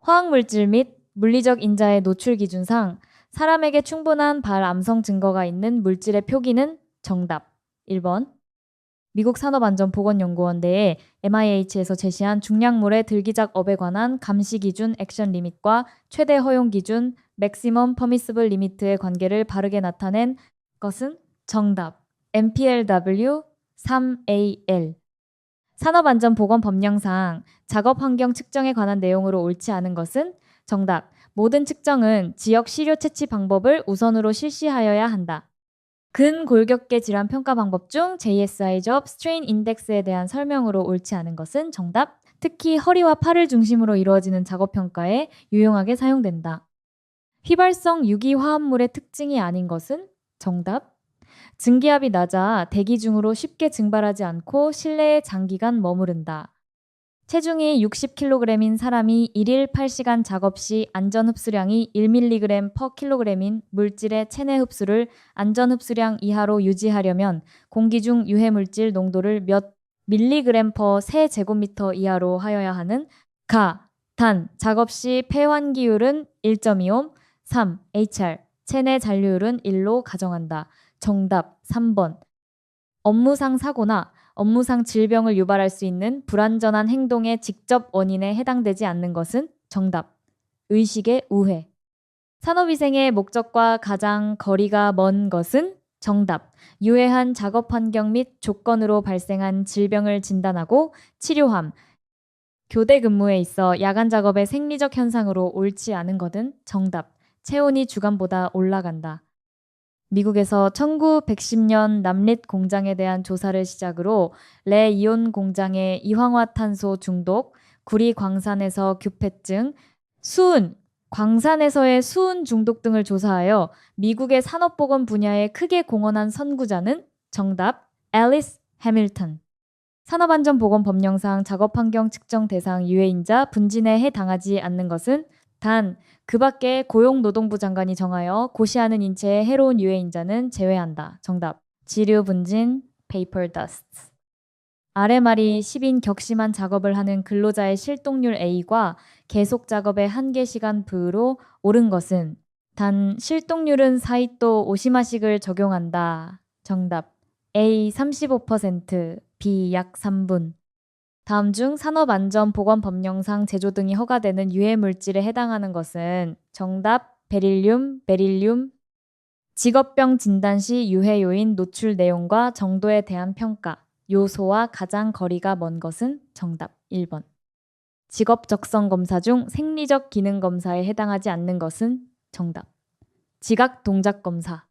화학물질 및 물리적 인자의 노출 기준상 사람에게 충분한 발암성 증거가 있는 물질의 표기는 정답 1번. 미국 산업안전보건연구원 내에 MIH에서 제시한 중량물의 들기작업에 관한 감시 기준 액션 리밋과 최대 허용 기준 Maximum Permissible Limit의 관계를 바르게 나타낸 것은 정답 MPLW 3AL. 산업안전보건법령상 작업환경 측정에 관한 내용으로 옳지 않은 것은 정답 모든 측정은 지역 시료 채취 방법을 우선으로 실시하여야 한다. 근골격계 질환 평가 방법 중 JSI 접 스트레인 인덱스에 대한 설명으로 옳지 않은 것은 정답 특히 허리와 팔을 중심으로 이루어지는 작업 평가에 유용하게 사용된다. 휘발성 유기화합물의 특징이 아닌 것은 정답 증기압이 낮아 대기 중으로 쉽게 증발하지 않고 실내에 장기간 머무른다. 체중이 60kg인 사람이 1일 8시간 작업 시 안전 흡수량이 1mg/kg인 물질의 체내 흡수를 안전 흡수량 이하로 유지하려면 공기 중 유해 물질 농도를 몇 mg/세제곱미터 이하로 하여야 하는 가, 단, 작업 시 폐환기율은 1.25, 3. HR, 체내 잔류율은 1로 가정한다. 정답 3번. 업무상 사고나 업무상 질병을 유발할 수 있는 불안전한 행동의 직접 원인에 해당되지 않는 것은 정답. 의식의 우회. 산업위생의 목적과 가장 거리가 먼 것은 정답. 유해한 작업 환경 및 조건으로 발생한 질병을 진단하고 치료함. 교대 근무에 있어 야간 작업의 생리적 현상으로 옳지 않은 것은 정답. 체온이 주간보다 올라간다. 미국에서 1910년 남릿 공장에 대한 조사를 시작으로 레이온 공장의 이황화탄소 중독, 구리 광산에서 규폐증, 수은, 광산에서의 수은 중독 등을 조사하여 미국의 산업보건 분야에 크게 공헌한 선구자는 정답, 앨리스 해밀턴. 산업안전보건법령상 작업환경 측정 대상 유해인자 분진에 해당하지 않는 것은 단, 그 밖에 고용노동부 장관이 정하여 고시하는 인체에 해로운 유해인자는 제외한다. 정답. 지류 분진, 페이퍼 더스트. 아래 말이 10인 격심한 작업을 하는 근로자의 실동률 A과 계속 작업의 한계 시간 V로 옳은 것은 단 실동률은 사이또 오시마식을 적용한다. 정답. A 35%, B 약 3분. 다음 중 산업안전보건법령상 제조 등이 허가되는 유해물질에 해당하는 것은 정답 베릴륨. 직업병 진단 시 유해 요인 노출 내용과 정도에 대한 평가, 요소와 가장 거리가 먼 것은 정답 1번. 직업 적성 검사 중 생리적 기능 검사에 해당하지 않는 것은 정답. 지각 동작 검사.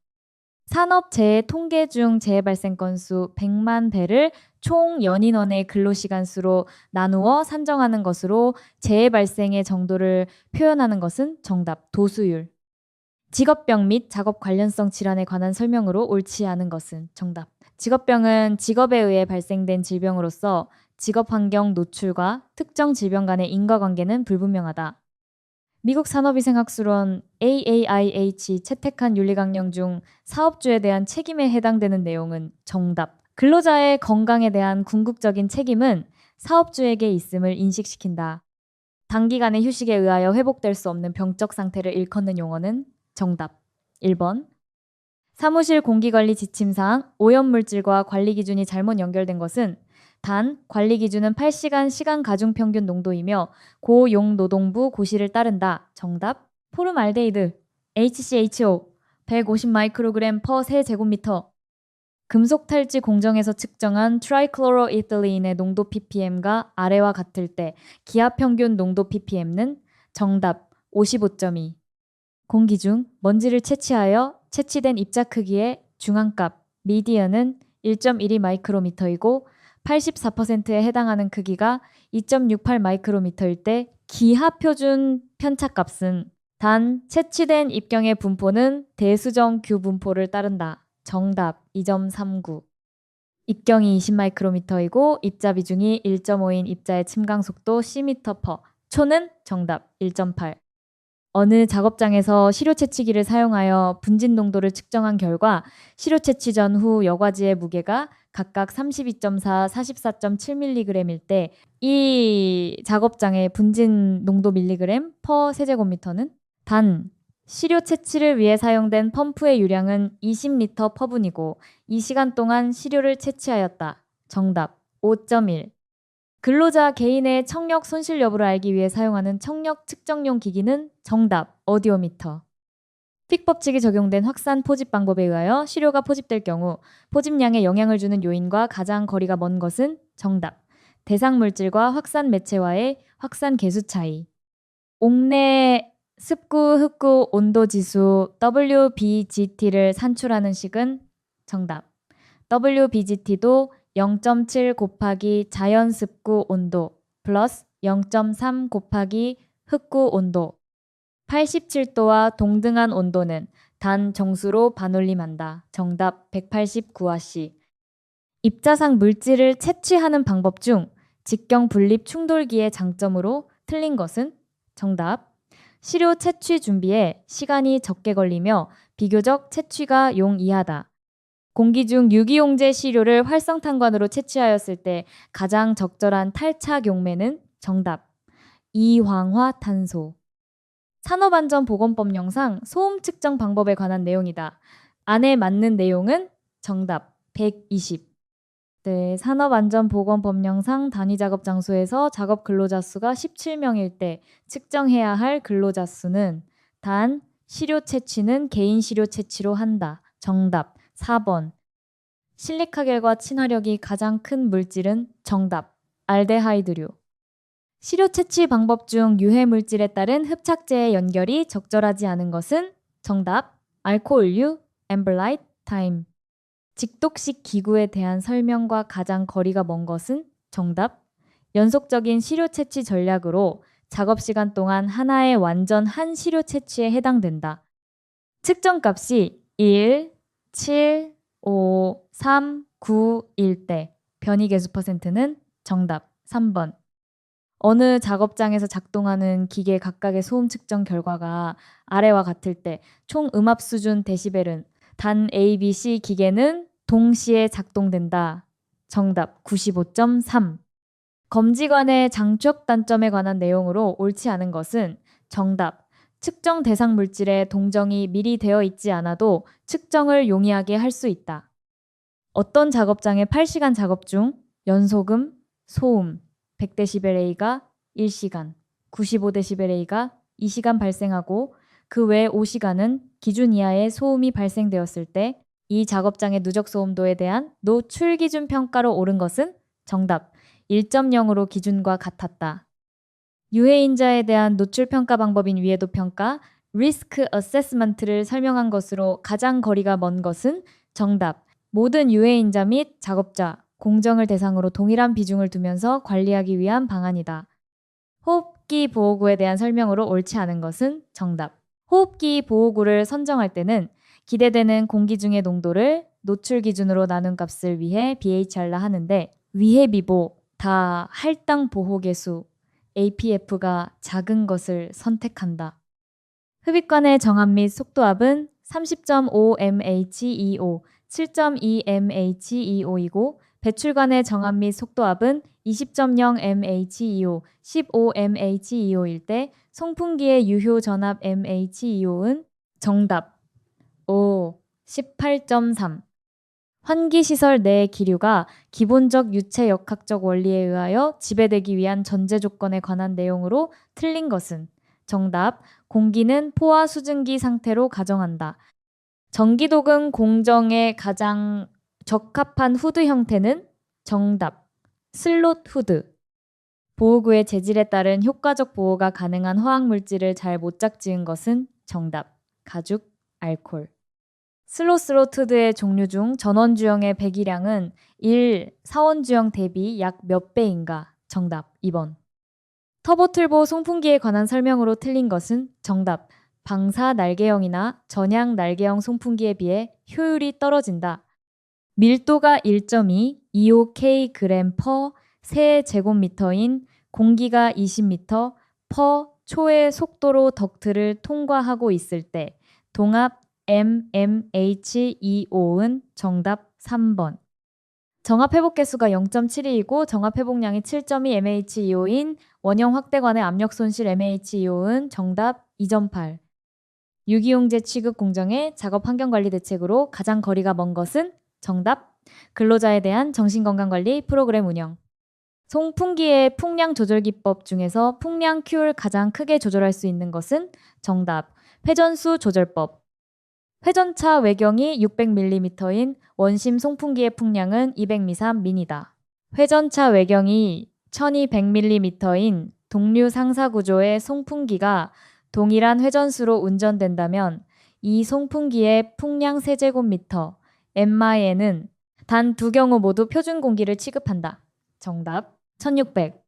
산업재해 통계 중 재해 발생 건수 100만 배를 총 연인원의 근로시간 수로 나누어 산정하는 것으로 재해 발생의 정도를 표현하는 것은 정답, 도수율. 직업병 및 작업 관련성 질환에 관한 설명으로 옳지 않은 것은 정답. 직업병은 직업에 의해 발생된 질병으로서 직업환경 노출과 특정 질병 간의 인과관계는 불분명하다. 미국 산업위생학술원 AAIH 채택한 윤리강령 중 사업주에 대한 책임에 해당되는 내용은 정답. 근로자의 건강에 대한 궁극적인 책임은 사업주에게 있음을 인식시킨다. 단기간의 휴식에 의하여 회복될 수 없는 병적 상태를 일컫는 용어는 정답. 1번. 사무실 공기관리 지침사항 오염물질과 관리기준이 잘못 연결된 것은 단, 관리기준은 8시간 시간 가중평균 농도이며 고용노동부 고시를 따른다. 정답, 포름알데히드, HCHO, 150 마이크로그램 퍼 세제곱미터. 금속탈지 공정에서 측정한 트라이클로로이틸린의 농도 ppm가 아래와 같을 때 기하평균 농도 ppm는 정답, 55.2. 공기 중 먼지를 채취하여 채취된 입자 크기의 중앙값, 미디언은 1.12 마이크로미터이고 84%에 해당하는 크기가 2.68 마이크로미터일 때 기하표준 편차값은 단 채취된 입경의 분포는 대수정 규 분포를 따른다. 정답 2.39. 입경이 20 마이크로미터이고 입자 비중이 1.5인 입자의 침강 속도 cm/. 초는 정답 1.8. 어느 작업장에서 시료 채취기를 사용하여 분진 농도를 측정한 결과 시료 채취 전후 여과지의 무게가 각각 32.4, 44.7mg일 때 이 작업장의 분진 농도 밀리그램 퍼 세제곱미터는 단 시료 채취를 위해 사용된 펌프의 유량은 20리터 퍼 분이고 이 시간 동안 시료를 채취하였다. 정답 5.1. 근로자 개인의 청력 손실 여부를 알기 위해 사용하는 청력 측정용 기기는 정답 어디오미터. 픽 법칙이 적용된 확산 포집 방법에 의하여 시료가 포집될 경우 포집량에 영향을 주는 요인과 가장 거리가 먼 것은 정답 대상 물질과 확산 매체와의 확산 계수 차이. 옥내 습구 흑구 온도 지수 WBGT를 산출하는 식은 정답 WBGT도 0.7 곱하기 자연 습구 온도 플러스 0.3 곱하기 흑구 온도 87도와 동등한 온도는 단 정수로 반올림한다. 정답 189화씨. 입자상 물질을 채취하는 방법 중 직경 분립 충돌기의 장점으로 틀린 것은 정답 시료 채취 준비에 시간이 적게 걸리며 비교적 채취가 용이하다. 공기 중 유기용제 시료를 활성탄관으로 채취하였을 때 가장 적절한 탈착 용매는 정답 이황화탄소. 산업안전보건법 영상 소음 측정 방법에 관한 내용이다. 안에 맞는 내용은 정답 120. 네, 산업안전보건법 영상 단위작업 장소에서 작업 근로자 수가 17명일 때 측정해야 할 근로자 수는 단 시료 채취는 개인 시료 채취로 한다. 정답 4번. 실리카겔과 친화력이 가장 큰 물질은 정답 알데하이드류. 시료 채취 방법 중 유해 물질에 따른 흡착제의 연결이 적절하지 않은 것은 정답 알코올류 엠블라이트 타임. 직독식 기구에 대한 설명과 가장 거리가 먼 것은 정답 연속적인 시료 채취 전략으로 작업 시간 동안 하나의 완전 한 시료 채취에 해당된다. 측정값이 1, 7, 5, 3, 9일 때 변이계수 퍼센트는 정답 3번. 어느 작업장에서 작동하는 기계 각각의 소음 측정 결과가 아래와 같을 때 총 음압 수준 데시벨은 단 A, B, C 기계는 동시에 작동된다. 정답 95.3. 검지관의 장축 단점에 관한 내용으로 옳지 않은 것은 정답 측정 대상 물질의 동정이 미리 되어 있지 않아도 측정을 용이하게 할 수 있다. 어떤 작업장의 8시간 작업 중 연소음, 소음 100dBA가 1시간, 95dBA가 2시간 발생하고 그 외 5시간은 기준 이하의 소음이 발생되었을 때 이 작업장의 누적 소음도에 대한 노출 기준 평가로 옳은 것은 정답 1.0으로 기준과 같았다. 유해인자에 대한 노출 평가 방법인 위해도 평가, 리스크 어세스먼트를 설명한 것으로 가장 거리가 먼 것은 정답 모든 유해인자 및 작업자, 공정을 대상으로 동일한 비중을 두면서 관리하기 위한 방안이다. 호흡기 보호구에 대한 설명으로 옳지 않은 것은 정답. 호흡기 보호구를 선정할 때는 기대되는 공기 중의 농도를 노출 기준으로 나눈 값을 위해 BHR라 하는데 위해비보, 다 할당 보호계수, APF가 작은 것을 선택한다. 흡입관의 정압 및 속도압은 30.5mHEO, 7.2mHEO이고 배출관의 정압 및 속도압은 20.0mHEO, 15mHEO일 때 송풍기의 유효 전압 mHEO는 정답 18.3. 환기시설 내 기류가 기본적 유체 역학적 원리에 의하여 지배되기 위한 전제 조건에 관한 내용으로 틀린 것은 정답 공기는 포화 수증기 상태로 가정한다. 전기도금 공정에 가장 적합한 후드 형태는 정답 슬롯 후드. 보호구의 재질에 따른 효과적 보호가 가능한 화학물질을 잘 못 짝지은 것은 정답 가죽, 알콜. 슬롯 후드의 종류 중 전원주형의 배기량은 1. 사원주형 대비 약 몇 배인가? 정답 2번. 터보툴보 송풍기에 관한 설명으로 틀린 것은 정답 방사 날개형이나 전향 날개형 송풍기에 비해 효율이 떨어진다. 밀도가 1.2 25K 그램 퍼 세제곱미터인 공기가 20m 퍼 초의 속도로 덕트를 통과하고 있을 때 동압 mmHEO는 정답 3번. 정압 회복 개수가 0.72이고 정압 회복량이 7.2 mHEO인 원형 확대관의 압력 손실 mHEO는 정답 2.8. 유기용제 취급 공정의 작업 환경관리 대책으로 가장 거리가 먼 것은 정답. 근로자에 대한 정신건강관리 프로그램 운영. 송풍기의 풍량 조절 기법 중에서 풍량 Q를 가장 크게 조절할 수 있는 것은 정답. 회전수 조절법. 회전차 외경이 600mm인 원심 송풍기의 풍량은 200m 미니다. 회전차 외경이 1200mm인 동류 상사 구조의 송풍기가 동일한 회전수로 운전된다면 이 송풍기의 풍량 세제곱미터 MIN은 단 두 경우 모두 표준 공기를 취급한다. 정답 1600.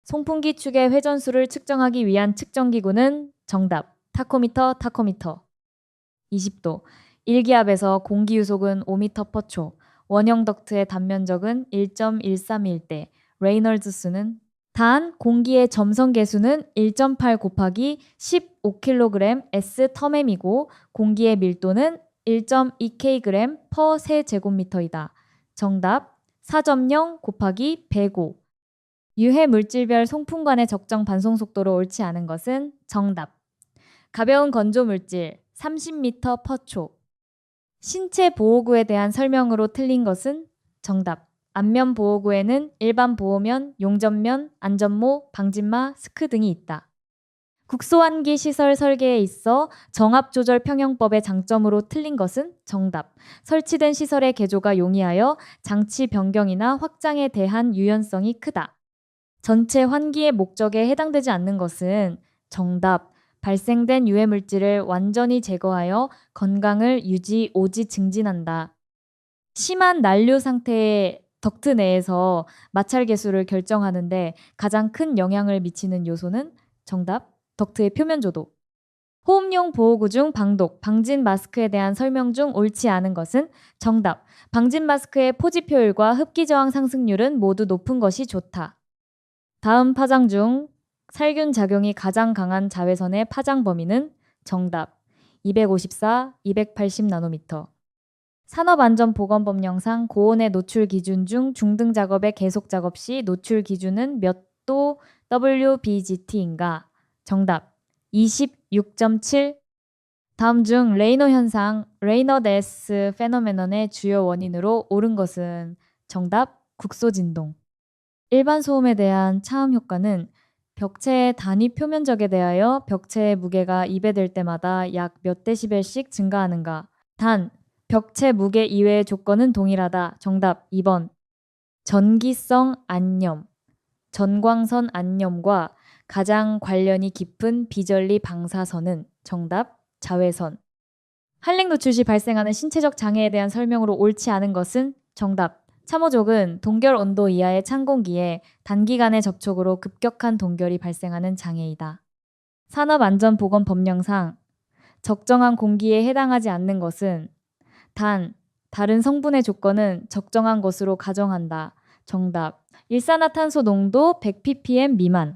송풍기 축의 회전수를 측정하기 위한 측정기구는 정답 타코미터 20도. 1기압에서 공기 유속은 5m/초, 원형 덕트의 단면적은 1.131대, 레이널즈 수는 단 공기의 점성 계수는 1.8 곱하기 15kg S/m이고 공기의 밀도는 1.2kg per 세제곱미터이다. 정답 4.0 곱하기 105. 유해 물질별 송풍관의 적정 반송 속도로 옳지 않은 것은 정답. 가벼운 건조 물질 30m/초. 신체 보호구에 대한 설명으로 틀린 것은 정답. 안면 보호구에는 일반 보호면, 용접면, 안전모, 방진마, 스크 등이 있다. 국소환기 시설 설계에 있어 정압조절 평형법의 장점으로 틀린 것은 정답. 설치된 시설의 개조가 용이하여 장치 변경이나 확장에 대한 유연성이 크다. 전체 환기의 목적에 해당되지 않는 것은 정답. 발생된 유해 물질을 완전히 제거하여 건강을 유지 오지 증진한다. 심한 난류 상태의 덕트 내에서 마찰 계수를 결정하는데 가장 큰 영향을 미치는 요소는 정답. 덕트의 표면 조도. 호흡용 보호구 중 방독, 방진 마스크에 대한 설명 중 옳지 않은 것은 정답. 방진 마스크의 포집 효율과 흡기 저항 상승률은 모두 높은 것이 좋다. 다음 파장 중 살균 작용이 가장 강한 자외선의 파장 범위는 정답 254, 280 나노미터. 산업안전보건법령상 고온의 노출 기준 중 중등 작업의 계속 작업 시 노출 기준은 몇 도 WBGT인가? 정답 26.7. 다음 중 레이너 현상, 레이너데스 페노메논의 주요 원인으로 옳은 것은 정답 국소 진동. 일반 소음에 대한 차음 효과는 벽체의 단위 표면적에 대하여 벽체의 무게가 2배 때마다 약 몇 데시벨씩 증가하는가. 단, 벽체 무게 이외의 조건은 동일하다. 정답 2번. 전기성 안염. 전광선 안염과 가장 관련이 깊은 비전리 방사선은 정답 자외선. 한랭 노출 시 발생하는 신체적 장애에 대한 설명으로 옳지 않은 것은 정답. 참호족은 동결 온도 이하의 찬 공기에 단기간의 접촉으로 급격한 동결이 발생하는 장애이다. 산업안전보건법령상 적정한 공기에 해당하지 않는 것은 단, 다른 성분의 조건은 적정한 것으로 가정한다. 정답. 일산화탄소 농도 100ppm 미만.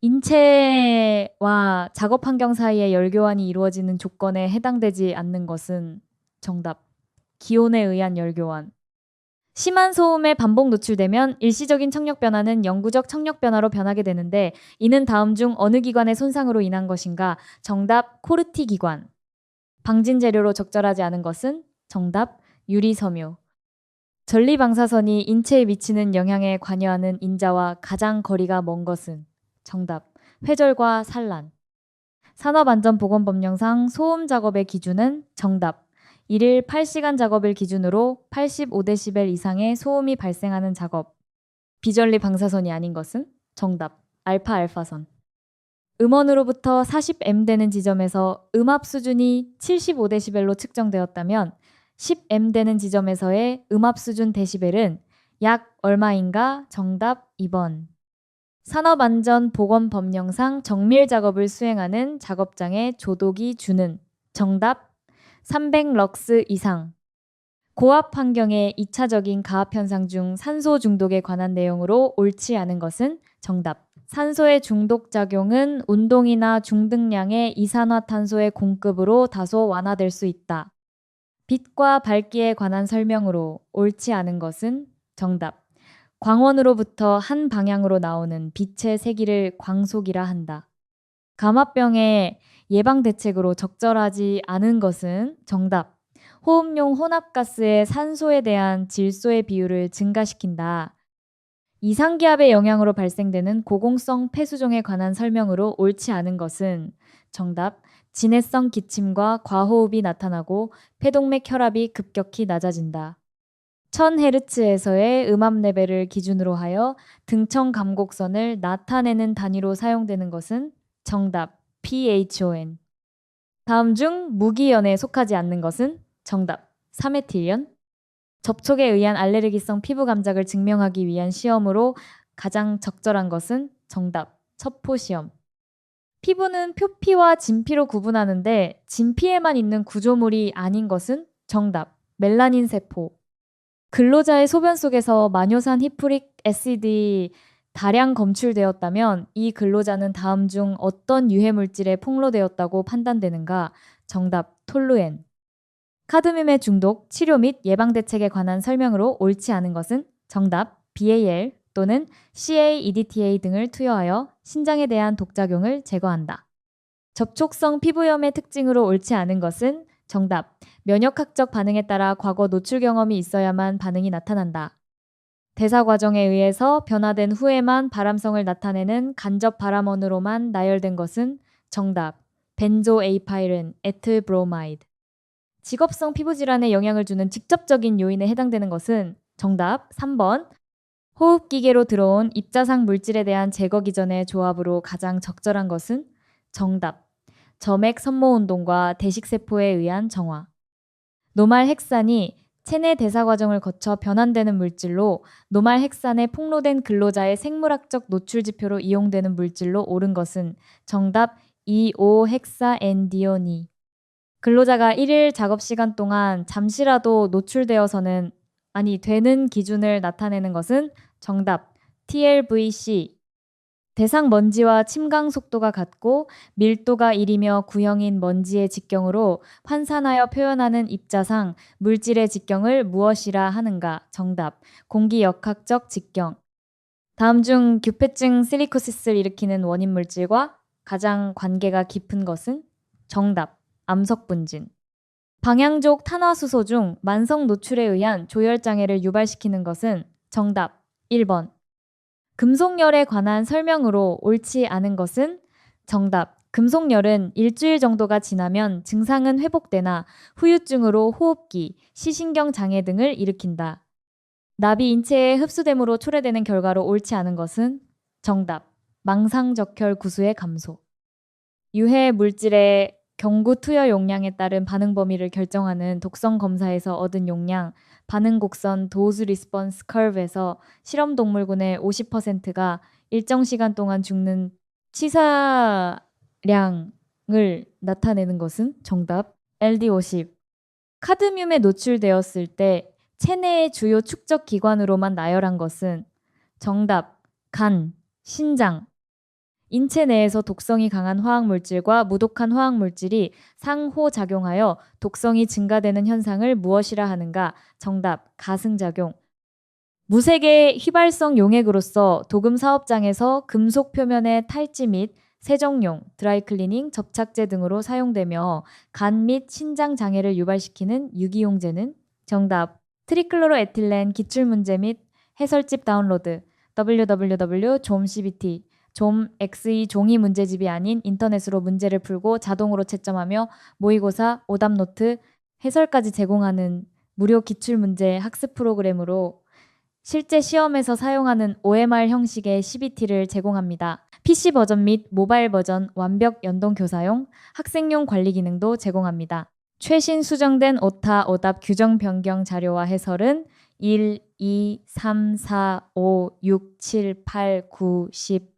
인체와 작업 환경 사이의 열교환이 이루어지는 조건에 해당되지 않는 것은 정답. 기온에 의한 열교환. 심한 소음에 반복 노출되면 일시적인 청력 변화는 영구적 청력 변화로 변하게 되는데 이는 다음 중 어느 기관의 손상으로 인한 것인가? 정답 코르티 기관. 방진 재료로 적절하지 않은 것은 정답 유리섬유. 전리방사선이 인체에 미치는 영향에 관여하는 인자와 가장 거리가 먼 것은 정답 회절과 산란. 산업안전보건법령상 소음 작업의 기준은 정답 1일 8시간 작업을 기준으로 85데시벨 이상의 소음이 발생하는 작업. 비전리 방사선이 아닌 것은 정답 알파선. 음원으로부터 40M 되는 지점에서 음압 수준이 75데시벨로 측정되었다면 10M 되는 지점에서의 음압 수준 데시벨은 약 얼마인가? 정답 2번. 산업안전보건법령상 정밀 작업을 수행하는 작업장의 조독이 주는 정답 300럭스 이상. 고압 환경의 2차적인 가압 현상 중 산소 중독에 관한 내용으로 옳지 않은 것은 정답. 산소의 중독 작용은 운동이나 중등량의 이산화탄소의 공급으로 다소 완화될 수 있다. 빛과 밝기에 관한 설명으로 옳지 않은 것은 정답. 광원으로부터 한 방향으로 나오는 빛의 세기를 광속이라 한다. 감화병의 예방 대책으로 적절하지 않은 것은 정답. 호흡용 혼합가스의 산소에 대한 질소의 비율을 증가시킨다. 이상기압의 영향으로 발생되는 고공성 폐수종에 관한 설명으로 옳지 않은 것은 정답. 진해성 기침과 과호흡이 나타나고 폐동맥 혈압이 급격히 낮아진다. 1000Hz에서의 음압 레벨을 기준으로 하여 등청 감곡선을 나타내는 단위로 사용되는 것은 정답. PHON. 다음 중 무기연에 속하지 않는 것은 정답. 3에틸연. 접촉에 의한 알레르기성 피부 감작을 증명하기 위한 시험으로 가장 적절한 것은 정답. 첩포시험. 피부는 표피와 진피로 구분하는데 진피에만 있는 구조물이 아닌 것은 정답. 멜라닌 세포. 근로자의 소변 속에서 마뇨산 히프릭 애시드 다량 검출되었다면 이 근로자는 다음 중 어떤 유해 물질에 폭로되었다고 판단되는가? 정답. 톨루엔. 카드뮴의 중독, 치료 및 예방 대책에 관한 설명으로 옳지 않은 것은 정답. BAL 또는 CA-EDTA 등을 투여하여 신장에 대한 독작용을 제거한다. 접촉성 피부염의 특징으로 옳지 않은 것은 정답. 면역학적 반응에 따라 과거 노출 경험이 있어야만 반응이 나타난다. 대사 과정에 의해서 변화된 후에만 발암성을 나타내는 간접 발암원으로만 나열된 것은 정답. 벤조에이파이른, 에틸브로마이드. 직업성 피부질환에 영향을 주는 직접적인 요인에 해당되는 것은 정답. 3번. 호흡기계로 들어온 입자상 물질에 대한 제거 기전의 조합으로 가장 적절한 것은 정답. 점액 선모 운동과 대식세포에 의한 정화. 노말헥산이 체내 대사 과정을 거쳐 변환되는 물질로 노말헥산에 폭로된 근로자의 생물학적 노출 지표로 이용되는 물질로 옳은 것은 정답. 2,5-헥사엔디오니. 근로자가 1일 작업 시간 동안 잠시라도 노출되어서는 되는 기준을 나타내는 것은 정답. TLVC. 대상 먼지와 침강 속도가 같고 밀도가 1이며 구형인 먼지의 직경으로 환산하여 표현하는 입자상 물질의 직경을 무엇이라 하는가? 정답. 공기역학적 직경. 다음 중 규폐증 실리코시스를 일으키는 원인 물질과 가장 관계가 깊은 것은 정답. 암석분진. 방향족 탄화수소 중 만성 노출에 의한 조혈장애를 유발시키는 것은 정답. 1번. 금속열에 관한 설명으로 옳지 않은 것은 정답. 금속열은 일주일 정도가 지나면 증상은 회복되나 후유증으로 호흡기, 시신경 장애 등을 일으킨다. 납이 인체에 흡수됨으로 초래되는 결과로 옳지 않은 것은 정답. 망상적혈 구수의 감소. 유해 물질의 경구 투여 용량에 따른 반응 범위를 결정하는 독성 검사에서 얻은 용량, 반응 곡선 도즈 리스폰스 커브에서 실험 동물군의 50%가 일정 시간 동안 죽는 치사량을 나타내는 것은 정답. LD50. 카드뮴에 노출되었을 때 체내의 주요 축적 기관으로만 나열한 것은 정답. 간, 신장. 인체 내에서 독성이 강한 화학물질과 무독한 화학물질이 상호작용하여 독성이 증가되는 현상을 무엇이라 하는가? 정답. 가승작용. 무색의 휘발성 용액으로서 도금 사업장에서 금속 표면의 탈지 및 세정용, 드라이클리닝, 접착제 등으로 사용되며 간 및 신장 장애를 유발시키는 유기용제는 정답. 트리클로로에틸렌 기출문제 및 해설집 다운로드 www.좀CBT XE 종이 문제집이 아닌 인터넷으로 문제를 풀고 자동으로 채점하며 모의고사, 오답노트, 해설까지 제공하는 무료 기출문제 학습 프로그램으로 실제 시험에서 사용하는 OMR 형식의 CBT를 제공합니다. PC 버전 및 모바일 버전 완벽 연동 교사용, 학생용 관리 기능도 제공합니다. 최신 수정된 오타, 오답 규정 변경 자료와 해설은 1, 2, 3, 4, 5, 6, 7, 8, 9, 10,